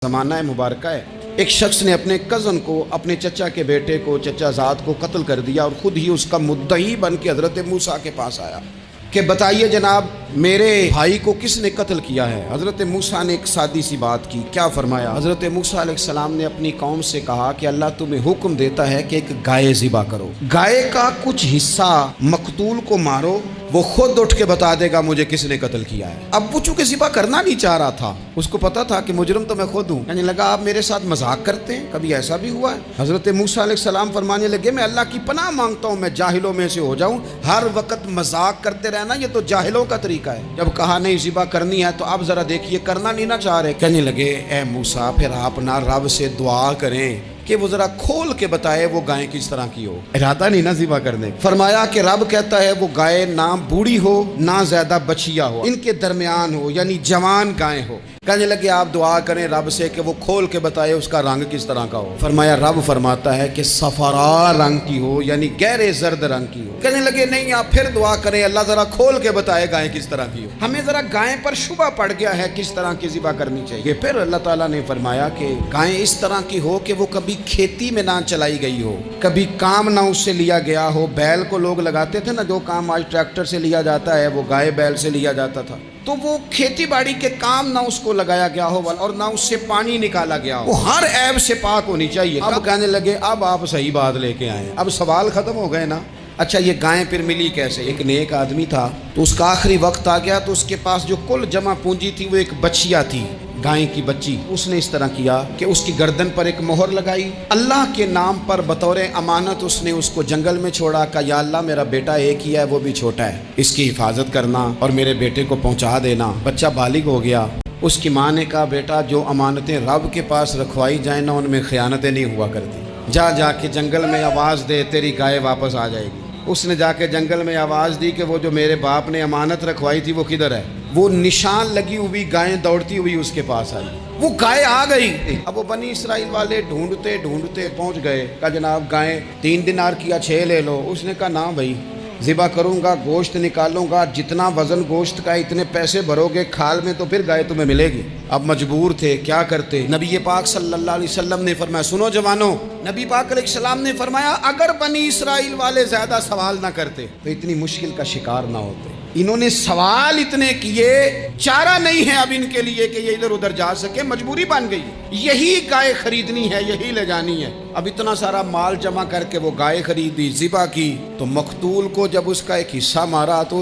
ज़माना है, मुबारक है। एक शख्स ने अपने कज़न को, अपने चचा के बेटे को, चचा ज़ाद को कत्ल कर दिया और ख़ुद ही उसका मुद्दई बन के हज़रत मूसा के पास आया कि बताइए जनाब, मेरे भाई को किसने कत्ल किया है। हज़रत मूसा ने एक सादी सी बात की। क्या फरमाया? हज़रत मूसा अलैहिस्सलाम ने अपनी कौम से कहा कि अल्लाह तुम्हें हुक्म देता है कि एक गाय ज़िबा करो, गाय का कुछ हिस्सा मकतूल को मारो, वो खुद उठ के बता देगा मुझे किसने कत्ल किया है। अब वो चूंकि ज़िबा करना नहीं चाह रहा था, उसको पता था कि मुजरिम तो मैं खुद हूँ, कहने लगा आप मेरे साथ मजाक करते हैं, कभी ऐसा भी हुआ है? हज़रत मूसा अलैहिस्सलाम फरमाने लगे मैं अल्लाह की पनाह मांगता हूँ मैं जाहिलों में से हो जाऊँ, हर वक्त मजाक करते रहना ये तो जाहिलों का तरीका है। जब कहा नहीं ज़िबा करनी है तो आप जरा देखिए करना नहीं ना चाह रहे, कहने लगे ए मूसा फिर आप ना रब से दुआ करें कि वो जरा खोल के बताए वो गाय किस तरह की हो। इरादा नहीं ना ज़िबा करने। फरमाया कि रब कहता है वो गाय ना बूढ़ी हो ना ज्यादा बछिया हो, इनके दरमियान हो, यानी जवान गाय हो। कहने लगे आप दुआ करें रब से कि वो खोल के बताए उसका रंग किस तरह का हो। फरमाया रब फरमाता है कि सफरा रंग की हो, यानी गहरे जर्द रंग की हो। कहने लगे नहीं आप फिर दुआ करें अल्लाह जरा खोल के बताए गाय किस तरह की हो। हमें जरा गाय पर शुबा पड़ गया है किस तरह की ज़िबा करनी चाहिए। फिर अल्लाह ताला ने फरमाया कि गाय इस तरह की हो कि वो कभी खेती में ना चलाई गई हो, कभी काम ना उससे लिया गया हो। बैल को लोग लगाते थे ना, जो काम आज ट्रैक्टर से लिया जाता है वो गाय बैल से लिया जाता था, तो वो खेती बाड़ी के काम ना उसको लगाया गया हो और ना उससे पानी निकाला गया हो, वो हर ऐब से पाक होनी चाहिए। अब कहने लगे अब आप सही बात लेके आए, अब सवाल खत्म हो गए ना। अच्छा ये गाय फिर मिली कैसे? एक नेक आदमी था तो उसका आखिरी वक्त आ गया तो उसके पास जो कुल जमा पूंजी थी वो एक बछिया थी, गाय की बच्ची। उसने इस तरह किया कि उसकी गर्दन पर एक मोहर लगाई, अल्लाह के नाम पर बतौर अमानत उसने उसको जंगल में छोड़ा। कहा या अल्लाह मेरा बेटा एक ही है, वो भी छोटा है, इसकी हिफाजत करना और मेरे बेटे को पहुंचा देना। बच्चा बालिग हो गया। उसकी माँ ने कहा बेटा जो अमानतें रब के पास रखवाई जाए ना उनमें खयानतें नहीं हुआ करती, जा जाके जंगल में आवाज़ दे तेरी गाय वापस आ जाएगी। उसने जाके जंगल में आवाज़ दी कि वो जो मेरे बाप ने अमानत रखवाई थी वो किधर है। वो निशान लगी हुई गाय दौड़ती हुई उसके पास आई, वो गाय आ गई। अब वो बनी इसराइल वाले ढूंढते ढूंढते पहुंच गए। कहा जनाब गाय 3 दिनार किया 6 ले लो। उसने कहा ना भाई, ज़िबा करूंगा, गोश्त निकालूंगा, जितना वजन गोश्त का इतने पैसे भरोगे खाल में तो फिर गाय तुम्हें मिलेगी। अब मजबूर थे, क्या करते। नबी पाक सल्लल्लाहु अलैहि वसल्लम ने फरमाया सुनो जवानों, नबी पाक अलैहिस्सलाम ने फरमाया अगर बनी इसराइल वाले ज्यादा सवाल ना करते तो इतनी मुश्किल का शिकार ना होते। इन्होंने सवाल इतने किए, चारा नहीं है अब इनके लिए कि ये इधर उधर जा सके, मजबूरी बन गई, यही गाय खरीदनी है, यही ले जानी है। अब इतना सारा माल जमा करके वो गाय खरीदी, ज़िबा की, तो मकतूल को जब उसका एक हिस्सा मारा तो